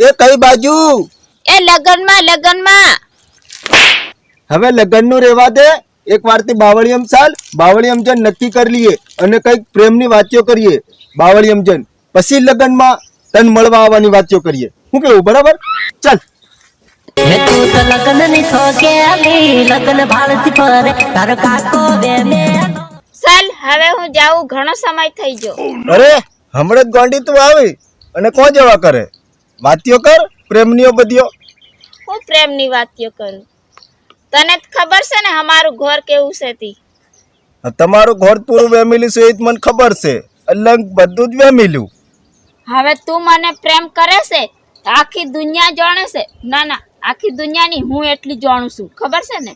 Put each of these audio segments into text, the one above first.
એ કઈ બાજુ? એ લગનમાં હવે લગનનું રહેવા દે. એક વારથી બાવળિયમ ચાલ, બાવળિયમ જન નક્કી કરી લઈએ અને કઈક પ્રેમની વાતો કરીએ બાવળિયમ જન. પછી લગનમાં તન મળવા આવવાની વાતો કરીએ. શું કેવું? બરાબર? ચાલ. હે તું તો લગન ની થોકેલી લગન ભાળતી ફરે તારો કાકો વેમે ચાલ હવે હું જાઉં, ઘણો સમય થઈ ગયો. અરે હમણાં જ ગોંડી તું આવી અને કોણ જવા કરે? વાતીઓ કર પ્રેમનીઓ બધીઓ. હું પ્રેમની વાતો કરું? તને જ ખબર છે ને અમારું ઘર કેવું છે તી. તમારું ઘર પૂરું વેમિલી છે એ જ મને ખબર છે. અલગ બધું જ વેમિલ્યું. હવે તું મને પ્રેમ કરે છે તો આખી દુનિયા જાણે છે. ના ના, આખી દુનિયાની હું એટલી જાણું છું, ખબર છે ને?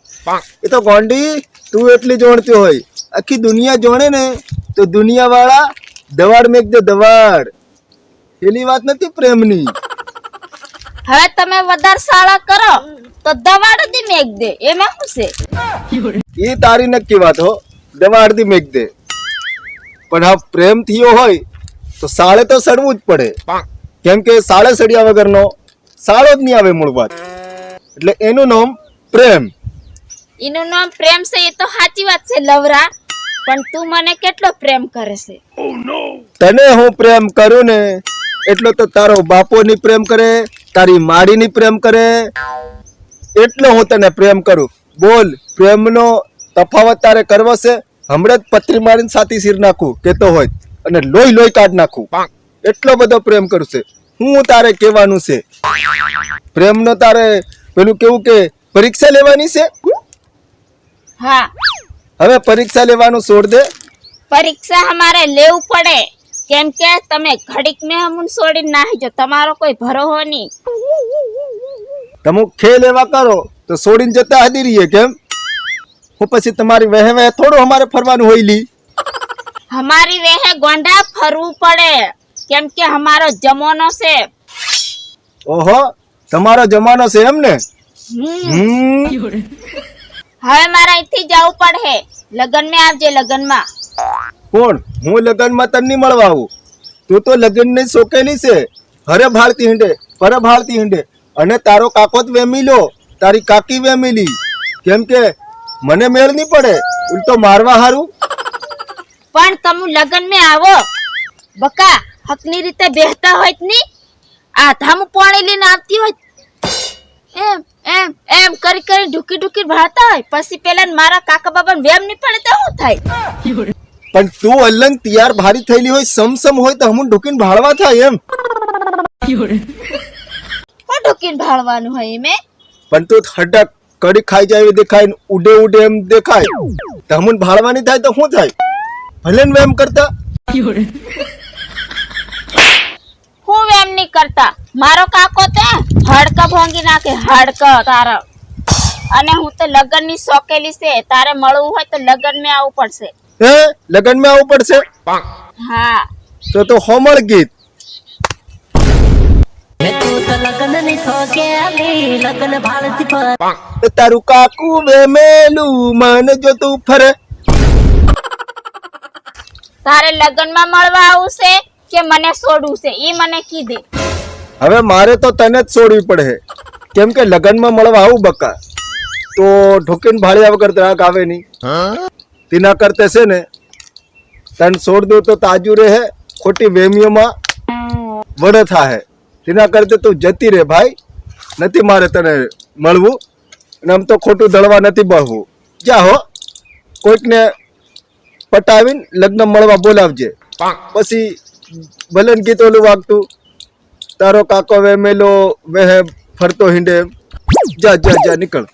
એ તો ગોંડી તું એટલી જોણતી હોય. આખી દુનિયા જોણે ને તો દુનિયા વાળા દવાડ મેક દે દવાડ. પેલી વાત નથી પ્રેમની. હવે તમે વધારે શાળા કરો તો દવાડ દી મેક દે, એમાં શું છે? એ તારી નક્કી વાત હો, દવાડ દી મેક દે. પણ હા પ્રેમ થયો હોય તો સાળે તો સડવું જ પડે. કેમ કે સાળે સડ્યા વગરનો સાળો જ નહીં આવે મૂળ વાત. એટલે એનું નામ પ્રેમ. એનું નામ પ્રેમ છે એ તો સાચી વાત છે લવરા, પણ તું મને કેટલો પ્રેમ કરે છે? તને હું પ્રેમ કરું ને એટલો તો તારો બાપો ની પ્રેમ કરે, તારી માડી ની પ્રેમ કરે, એટલો હું તને પ્રેમ કરું. બોલ પ્રેમનો તફાવત તારે કરવો છે? હમણાં જ પત્રી મારીને સાથી સિર નાખું કેતો હોય અને લોહી કાઢ નાખું. એટલો બધો પ્રેમ કરું છે. હું તારે કહેવાનું છે પ્રેમનો તારે પેલું કેવું કે પરીક્ષા લેવાની છે. હા, હવે પરીક્ષા લેવાનું છોડ દે. પરીક્ષા અમારે લેવું પડે, કેમ કે તમે ઘડીક મેં હમુન છોડીને નાહી જો, તમારો કોઈ ભરોહો નહીં. તમે ખે લેવા કરો તો છોડીને જતા હદી રહીએ કેમ? હું પછી તમારી વહે વહે થોડું અમારે ફરવાનું હોય લી. અમારી વેહે ગોંડા ફરવું પડે, કેમ કે અમારો જમાનો છે. ઓહો, તમારો જમાનો છે એમ ને? હવે મારે અહીંથી જવું પડે. લગન માં આવજે. લગનમાં કોણ? હું લગનમાં તને નહીં મળવા આવું. તું તો લગન ને શોકેલી છે. હરે ભાળતી હિંડે, પરે ભાળતી હિંડે. અને તારો કાકો જ વેમીલો, તારી કાકી વેમીલી. કેમ કે મને મેળ નહીં પડે, ઉલટો મારવા હારું. પણ તમે લગન માં આવો બકા હકની રીતે બેહતા હોય નહીં, આ ધામું પાણી લઈને આવતી હોય એમ એમ એમ કરી કરી ઢુકી ભાળતા હોય, પછી પેલા મારા કાકા બાબા વેમ નહીં પડે તો શું થાય? પણ તું અલંગ તૈયાર ભારી થયેલી હોય, સમસમ હોય તો હમું ઢુકીને ભાળવા થાય એમ. હું ઢુકીને ભાળવાનું હોય મેં? પણ તું હડક કડી ખાઈ જાય એવી દેખાય ને ઉડે ઉડે એમ દેખાય તો હમું ભાળવાની થાય તો શું થાય? ભલે ને એમ કરતા. હું વેમ નહીં કરતા. મારો કાકો તે હડકા ભાંગી નાખે, હડકા તારા. અને હું તો લગન ની શોકેલી છે, તારે મળવું હોય તો લગન માં આવવું પડશે. હે લગન માં આવવું પડશે? હા તો હોમળ ગીત. હે તું તો લગન ની થોકેલી લગન ભાળતી ફરે તારું કાકુ વેમેલું મને જો તું ફરે. તારે લગન માં મળવા આવું છે કે મને છોડવું છે ઈ મને કીધે. હવે મારે તો તને જ છોડવી પડે, કેમ કે લગનમાં મળવા આવું બકા તો ઢોકીને ભાળ્યા વગર ત્રાક આવે નહીં. તેના કરતે છે ને તને છોડ દો તો તાજુ રહે, ખોટી વેમીઓમાં વડે થાય. તેના કરતે તું જતી રહે ભાઈ. નથી મારે તને મળવું અને આમ તો ખોટું દળવા નથી બળવું. જા હો, કોઈકને પટાવીને લગ્ન મળવા બોલાવજે. પછી ભલે ગીત ઓલું વાગતું, તારો કાકો વેમેલો વેહે ફરતો હિંડે. જા જા જા નીકળ.